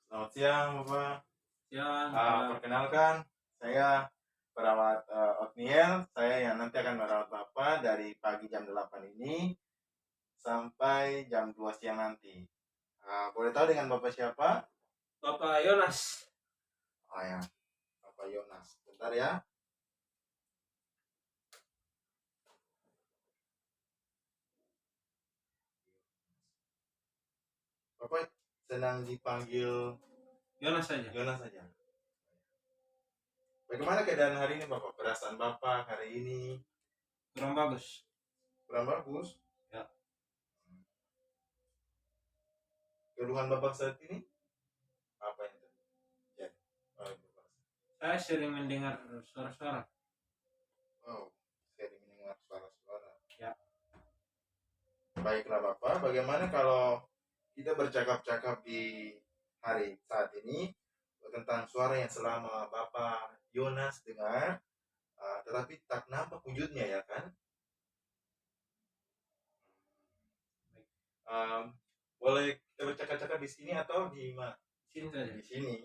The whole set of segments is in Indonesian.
Selamat siang, Bapak. Siang, Pak. Perkenalkan, saya perawat Otniel. Saya yang nanti akan merawat Bapak dari pagi jam 8 ini sampai jam 2 siang nanti. Boleh tahu dengan Bapak siapa? Bapak Yonas. Oh ya, Bapak Yonas. Bentar ya. Bapak sedang dipanggil Yonas saja. Yonas saja. Bagaimana keadaan hari ini, Bapak? Perasaan Bapak hari ini Kurang bagus. kurang bagus? Ya. Keluhan Bapak saat ini apa yang terjadi? Saya sering mendengar suara-suara. Oh, saya mendengar suara-suara. Ya. Baiklah Bapak, bagaimana kalau kita bercakap-cakap di hari saat ini tentang suara yang selama Bapak Yonas dengar, tetapi tak nampak wujudnya ya kan? Um, Boleh kita bercakap-cakap di sini atau di mana? Sini saja. Di sini.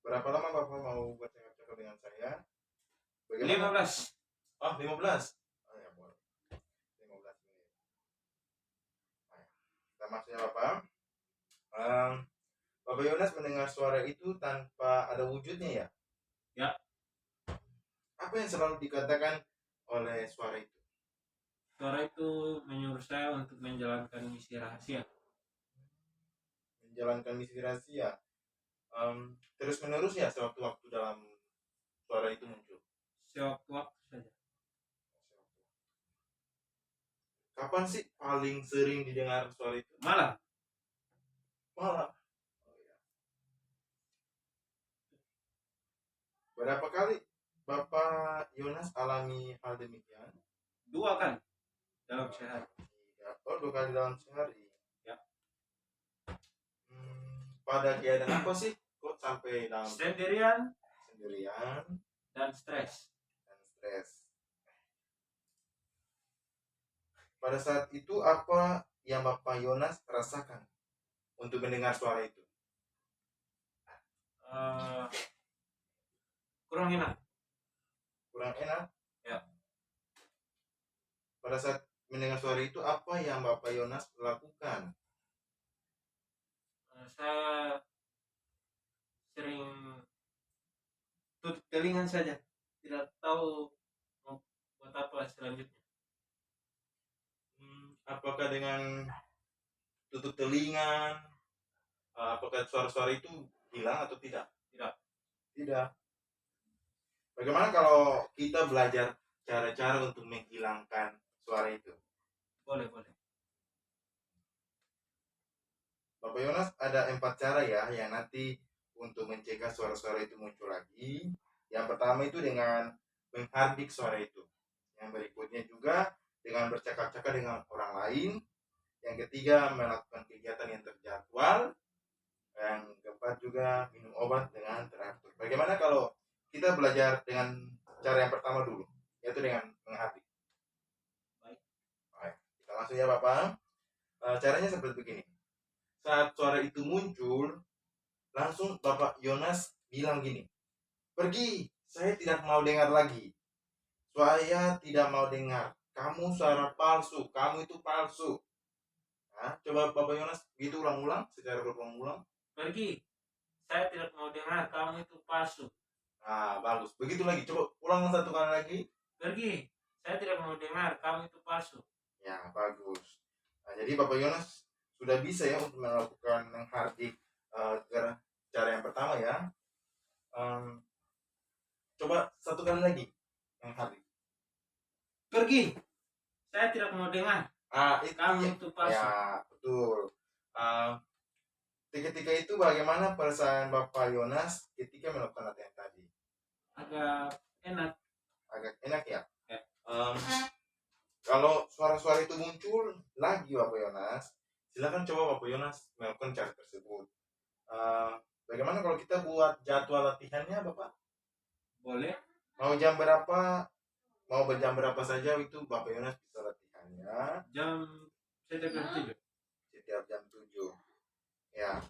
Berapa lama Bapak mau bercakap-cakap dengan saya? Bagaimana? 15. Oh, 15. Oh ya, boleh. 15 menit. Kita masuk ya Bapak. Bapak Yonas mendengar suara itu tanpa ada wujudnya ya? Ya. Apa yang selalu dikatakan oleh suara itu? Suara itu menyuruh saya untuk menjalankan misi rahasia. Menjalankan misi rahasia. Terus menerus ya sewaktu-waktu dalam suara itu muncul. Sewaktu-waktu saja. Kapan sih paling sering didengar suara itu? Malam. Malam. Oh, ya. Berapa kali Bapak Yonas alami hal demikian? 2 kali dalam sehari. Oh, 2 kali dalam sehari. Ya. Pada keadaan apa sih kok sampai dalam Sendirian dan stres. Pada saat itu apa yang Bapak Yonas rasakan untuk mendengar suara itu? Kurang enak. Kurang enak? Ya. Pada saat mendengar suara itu apa yang Bapak Yonas lakukan? Saya sering tutup telinga saja. Tidak tahu mau buat apa selanjutnya. Apakah dengan tutup telinga, apakah suara-suara itu hilang atau tidak? Tidak. Bagaimana kalau kita belajar cara-cara untuk menghilangkan suara itu? Boleh. Bapak Yonas, ada 4 cara ya yang nanti untuk mencegah suara-suara itu muncul lagi. Yang pertama itu dengan menghardik suara itu. Yang berikutnya juga dengan bercakap-cakap dengan orang lain. Yang ketiga melakukan kegiatan yang terjadwal. Yang keempat juga minum obat dengan teratur. Bagaimana kalau kita belajar dengan cara yang pertama dulu, yaitu dengan menghardik? Baik. Kita masuk ya Bapak. Caranya seperti begini. Saat suara itu muncul, langsung Bapak Yonas bilang gini, pergi, saya tidak mau dengar lagi. Saya tidak mau dengar. Kamu suara palsu, kamu itu palsu. Nah, coba Bapak Yonas gitu ulang-ulang secara berulang-ulang. Pergi. Saya tidak mau dengar, kamu itu palsu. Nah, bagus. Begitu lagi, coba ulang satu kali lagi. Pergi. Saya tidak mau dengar, kamu itu palsu. Ya, bagus. Nah, jadi Bapak Yonas sudah bisa ya untuk melakukan menghardik cara yang pertama ya. Coba satu kali lagi menghardik. Pergi. Saya tidak mau dengar. Kamu itu palsu. Ya, betul. Ketika itu bagaimana perasaan Bapak Yonas ketika melakukan latihan tadi? Agak enak Ya. Kalau suara-suara itu muncul lagi Bapak Yonas, silakan coba Bapak Yonas melakukan cara tersebut. Bagaimana kalau kita buat jadwal latihannya Bapak? Boleh. Mau jam berapa? Mau berjam berapa saja itu Bapak Yonas bisa latihannya. Jam Setiap jam 7. Setiap jam 7. Ya.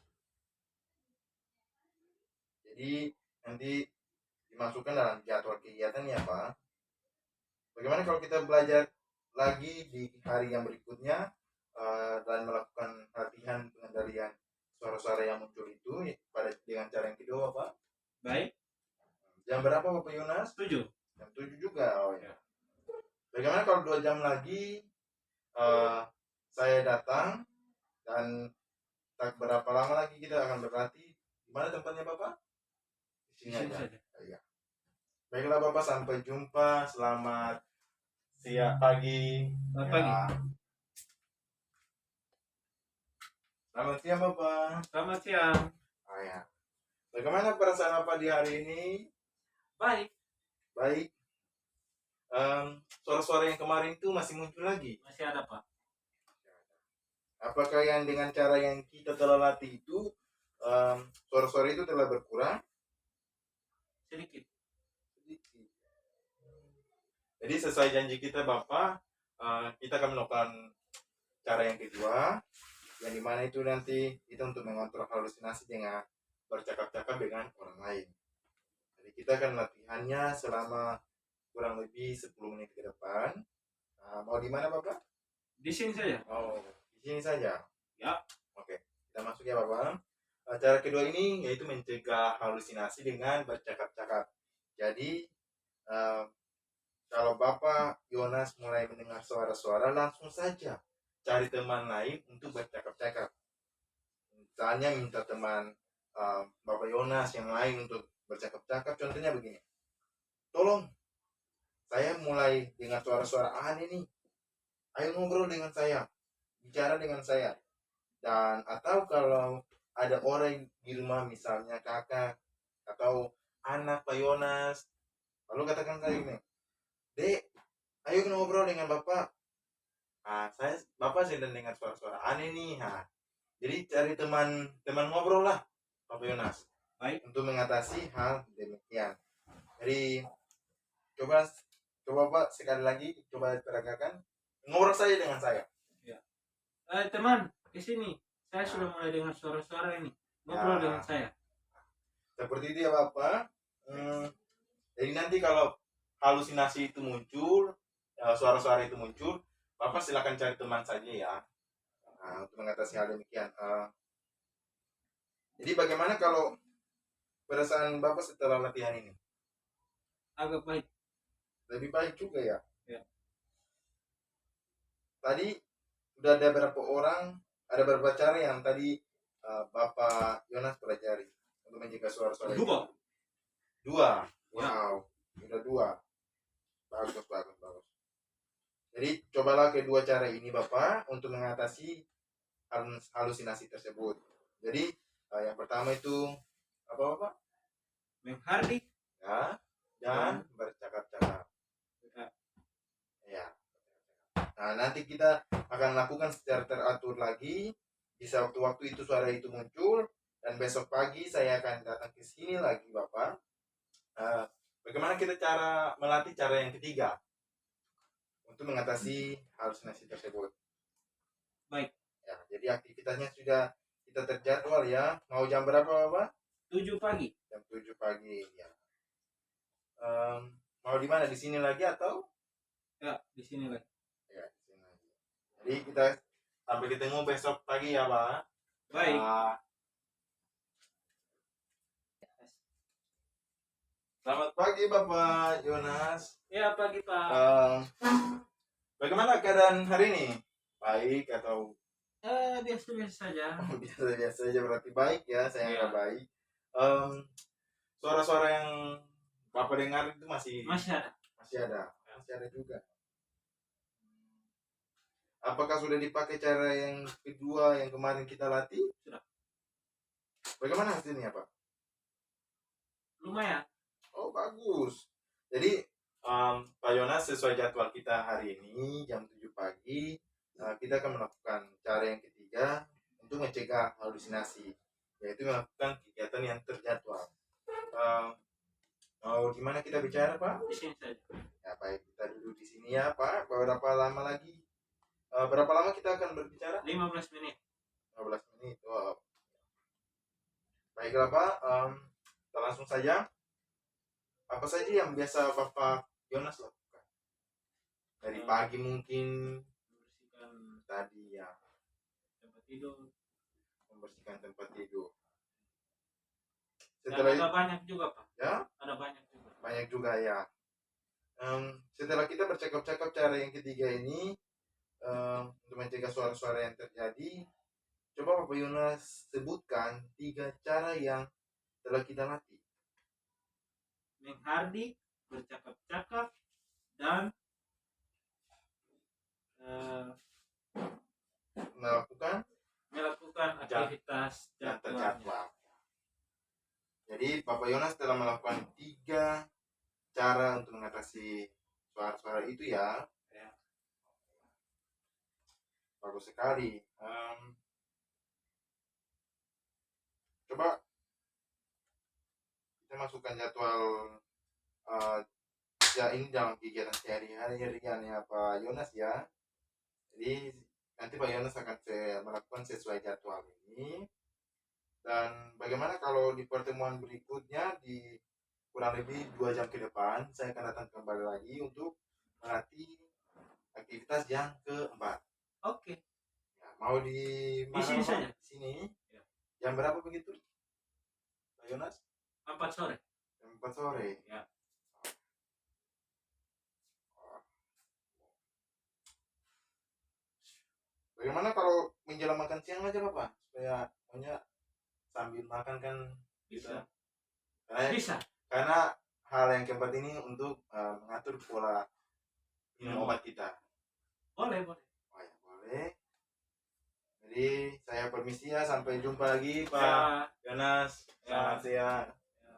Jadi nanti dimasukkan dalam jadwal kegiatan ya Pak. Bagaimana kalau kita belajar lagi di hari yang berikutnya dan melakukan latihan pengendalian suara-suara yang muncul itu pada dengan cara yang kedua Pak? Baik. Jam berapa Bapak Yonas? 7. Jam 7 juga. Oh ya. Bagaimana kalau 2 jam lagi saya datang dan tak berapa lama lagi kita akan berlatih? Di mana tempatnya Bapak? Di sini aja. Ya. Baiklah Bapak, sampai jumpa. Selamat siang pagi. Selamat pagi. Selamat siang Bapak. Selamat siang. Oh ya. Bagaimana perasaan Bapak di hari ini? Baik. Baik. Suara-suara yang kemarin itu masih muncul lagi? Masih ada Pak. Apakah yang dengan cara yang kita telah latih itu suara-suara itu telah berkurang? Sedikit. Jadi sesuai janji kita Bapak, kita akan melakukan cara yang kedua, yang dimana itu nanti kita untuk mengontrol halusinasi dengan bercakap-cakap dengan orang lain. Jadi kita akan latihannya selama kurang lebih 10 menit ke depan. Mau di mana Bapak? Di sini saja. Oh, di sini saja. Ya. Oke, kita masuk ya Bapak. Cara kedua ini yaitu mencegah halusinasi dengan bercakap-cakap. Jadi kalau Bapak Yonas mulai mendengar suara-suara, langsung saja cari teman lain untuk bercakap-cakap. Misalnya minta teman Bapak Yonas yang lain untuk bercakap-cakap. Contohnya begini, tolong, saya mulai dengar suara-suara aneh nih. Ayo ngobrol dengan saya, bicara dengan saya. Dan atau kalau ada orang di rumah, misalnya kakak atau anak Pak Yonas, lalu katakan saya ini, Dek, ayo ngobrol dengan Bapak. Bapak sedang dengar suara-suara aneh nih. Jadi cari teman ngobrol lah, Bapak Yonas. Baik. Untuk mengatasi hal demikian. Jadi coba Pak sekali lagi coba peragakan ngobrol saja dengan saya. Ya. Teman, ke sini. Saya sudah mulai dengar suara-suara ini. Ngobrol dengan saya. Seperti itu ya Bapak. Jadi nanti kalau halusinasi itu muncul, suara-suara itu muncul, Bapak silakan cari teman saja ya. Untuk mengatasi hal demikian. Jadi bagaimana kalau perasaan Bapak setelah latihan ini? Agak baik. Lebih baik juga ya. Ya. Tadi sudah ada berapa orang, ada berapa cara yang tadi Bapak Yonas pelajari untuk mencegah suara-suara itu? Dua. Wow, sudah dua. Bagus. Jadi cobalah kedua cara ini Bapak untuk mengatasi halusinasi tersebut. Jadi yang pertama itu apa Bapak? Menghardik. Ya, dan bercakap-cakap. Ya. Nah, nanti kita akan lakukan secara teratur lagi. Bisa waktu-waktu itu suara itu muncul, dan besok pagi saya akan datang ke sini lagi Bapak. Bagaimana kita melatih cara yang ketiga untuk mengatasi halusinasi tersebut? Baik. Ya, jadi aktivitasnya sudah kita terjadwal ya. Mau jam berapa Bapak? 7 pagi. Jam 7 pagi ya. Mau di mana? Di sini lagi atau? Ya, di sini lagi. Ya, di sini lagi. Jadi kita sampai ketemu besok pagi ya Pak. Baik. Selamat pagi Bapak Yonas. Ya, pagi Pak. Bagaimana keadaan hari ini? Baik atau? Biasa-biasa saja. Biasa-biasa saja berarti baik ya, saya anggap baik. Suara-suara yang Bapak dengar itu masih ada. Masih ada juga. Apakah sudah dipakai cara yang kedua yang kemarin kita latih? Sudah. Bagaimana hasilnya Pak? Lumayan. Oh bagus. Jadi Pak Yonas, sesuai jadwal kita hari ini jam 7 pagi kita akan melakukan cara yang ketiga untuk mencegah halusinasi, yaitu melakukan kegiatan yang terjadwal. Mau di mana kita bicara Pak? Di sini saja. Ya baik, kita duduk di sini ya Pak. Beberapa lama lagi Berapa lama kita akan berbicara? 15 menit. 15 menit. Wow. Baiklah Pak, kita langsung saja. Apa saja yang biasa Bapak Yonas lakukan? Dari pagi mungkin Membersihkan tadi ya, tempat tidur. membersihkan tempat tidur. Dan Setelah ada banyak juga Pak. ya, Ada banyak juga. banyak juga ya. Setelah kita bercakap-cakap cara yang ketiga ini, untuk mencegah suara-suara yang terjadi, coba Bapak Yonas sebutkan 3 cara yang telah kita latih. Menghardik, bercakap-cakap, dan melakukan aktivitas yang jadwalnya. terjadwal. Jadi Bapak Yonas telah melakukan 3 cara untuk mengatasi suara-suara itu ya. Ya. Bagus sekali. Coba kita masukkan jadwal ya ini dalam kegiatan sehari-hari ya Pak Yonas ya. Jadi nanti Pak Yonas akan melakukan sesuai jadwal ini. Dan bagaimana kalau di pertemuan berikutnya di kurang lebih 2 jam ke depan saya akan datang kembali lagi untuk melatih aktivitas yang keempat. Oke. Ya, mau di mana? Di sini saja. Sini. Ya. Jam berapa begitu? Pak Yonas? 4 sore. Jam 4 sore. Ya. Bagaimana kalau menjelang makan siang aja Bapak? Supaya punya sambil makan kan Bisa. bisa. Karena hal yang keempat ini untuk mengatur pola minum obat kita. Boleh. Oh ya, boleh. Jadi saya permisi ya, sampai jumpa lagi Pak Yonas. Selamat siang. Ya.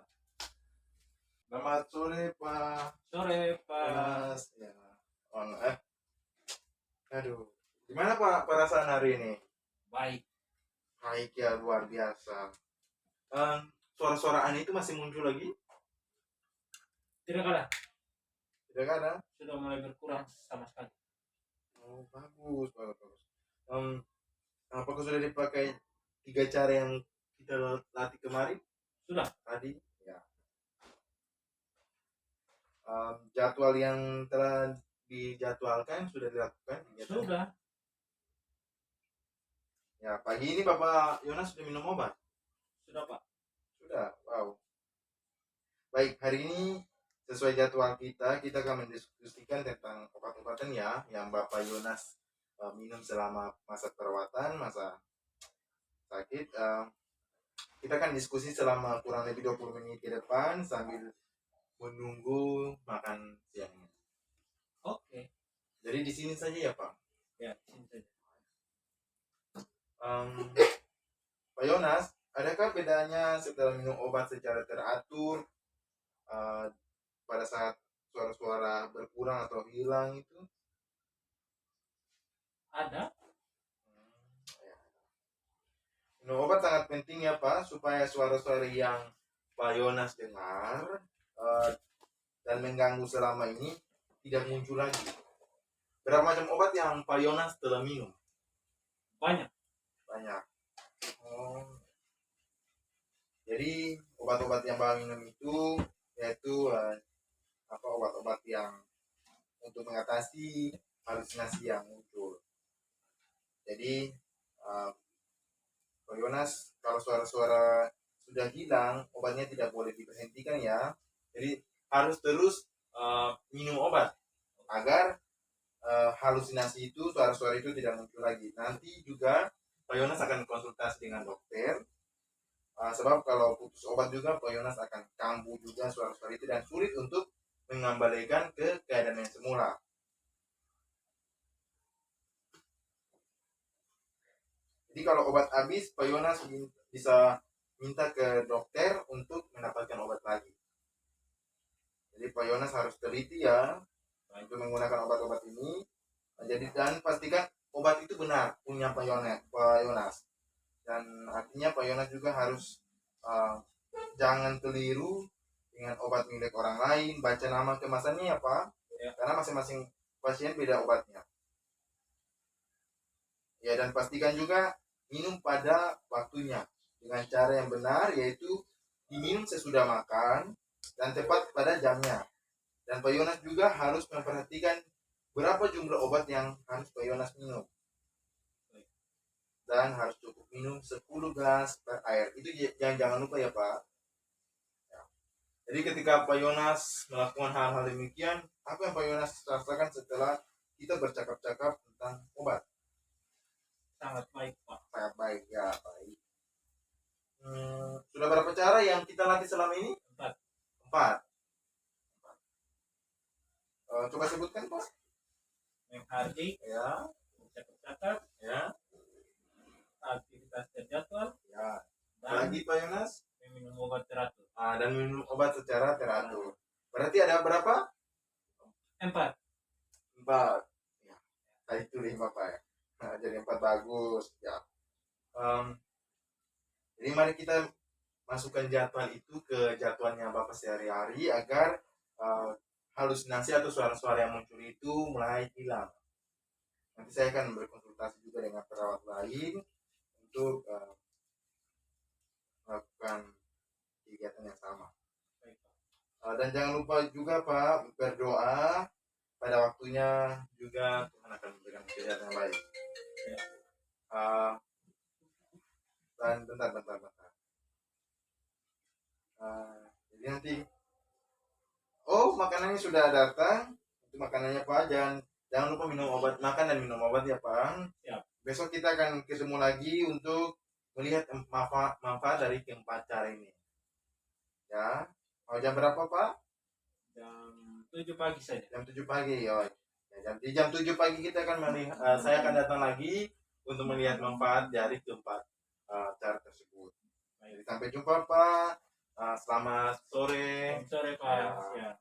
Selamat sore Pak. Sore Pak Yonas. Ya. Aduh. Gimana Pak perasaan hari ini? Baik. Baik ya, luar biasa. Suara-suara aneh itu masih muncul lagi? Tidak ada. Tidak ada. Sudah mulai berkurang sama sekali. Oh, bagus. Apakah sudah dipakai 3 cara yang kita latih kemarin? Sudah. Tadi? Ya. Jadwal yang telah dijadwalkan sudah dilakukan? Sudah. Ya, pagi ini Bapak Yonas sudah minum obat? Sudah Pak. Sudah, wow. Baik, hari ini sesuai jadwal kita akan mendiskusikan tentang obat-obatan ya yang Bapak Yonas minum selama masa perawatan, masa sakit. Kita akan diskusi selama kurang lebih 20 menit ke depan sambil menunggu makan siangnya. Oke. Jadi di sini saja ya Pak? Ya, di sini saja. Pak Yonas, adakah bedanya setelah minum obat secara teratur pada saat suara-suara berkurang atau hilang itu? Ada. Minum obat sangat penting ya Pak, supaya suara-suara yang Pak Yonas dengar dan mengganggu selama ini tidak muncul lagi. Berapa macam obat yang Pak Yonas telah minum? Banyak. Jadi obat-obat yang Bapak minum itu yaitu obat-obat yang untuk mengatasi halusinasi yang muncul. Jadi Pak Yonas, kalau suara-suara sudah hilang, obatnya tidak boleh diberhentikan ya. Jadi harus terus minum obat agar halusinasi itu, suara-suara itu tidak muncul lagi. Nanti juga Pak Yonas akan konsultasi dengan dokter. Sebab kalau putus obat juga Pak Yonas akan kambuh juga suara-suara itu dan sulit untuk mengembalikan ke keadaan yang semula. Jadi kalau obat habis, Pak Yonas bisa minta ke dokter untuk mendapatkan obat lagi. Jadi Pak Yonas harus teliti ya untuk menggunakan obat-obat ini. Jadi dan pastikan obat itu benar punya Pak Yonas. Dan artinya Pak Yonas juga harus jangan keliru dengan obat milik orang lain, baca nama kemasannya ya Pak ya. Karena masing-masing pasien beda obatnya. Ya, dan pastikan juga minum pada waktunya dengan cara yang benar, yaitu diminum sesudah makan dan tepat pada jamnya. Dan Pak Yonas juga harus memperhatikan berapa jumlah obat yang harus Pak Yonas minum. Dan harus cukup minum 10 gelas per air. Itu jangan lupa ya Pak. Ya. Jadi ketika Pak Yonas melakukan hal-hal demikian, apa yang Pak Yonas rasakan setelah kita bercakap-cakap tentang obat? Sangat baik Pak. Sangat baik, ya baik. Sudah berapa cara yang kita latih selama ini? 4. Coba sebutkan Pak. Menghardik, Ya, bercakap-cakap, ya, aktivitas terjadwal, ya. dan Lagi Pak Yonas? meminum obat teratur. Dan minum obat secara teratur. Berarti ada berapa? 4. 4. Ya. Tadi itu 5 Pak ya. Nah, jadi 4 bagus. Ya. Jadi mari kita masukkan jadwal itu ke jadwalnya Bapak sehari-hari agar halusinasi atau suara-suara yang muncul itu mulai hilang. Nanti saya akan berkonsultasi juga dengan perawat lain untuk melakukan kegiatan yang sama. Dan jangan lupa juga Pak berdoa pada waktunya juga Tuhan akan memberikan kesehatan yang baik. Dan bentar. Jadi nanti, makanannya sudah datang. Itu makanannya Pak. Jangan lupa minum obat, makan dan minum obat ya Pak. Siap. Besok kita akan ketemu lagi untuk melihat manfaat dari keempat cara ini. Ya, mau jam berapa Pak? Jam 7 pagi saja. Jam 7 pagi, ya. Di jam 7 pagi kita akan melihat, saya akan datang lagi untuk melihat manfaat dari keempat cara tersebut. Jadi sampai jumpa Pak. Selamat sore. Sore Pak. Ya.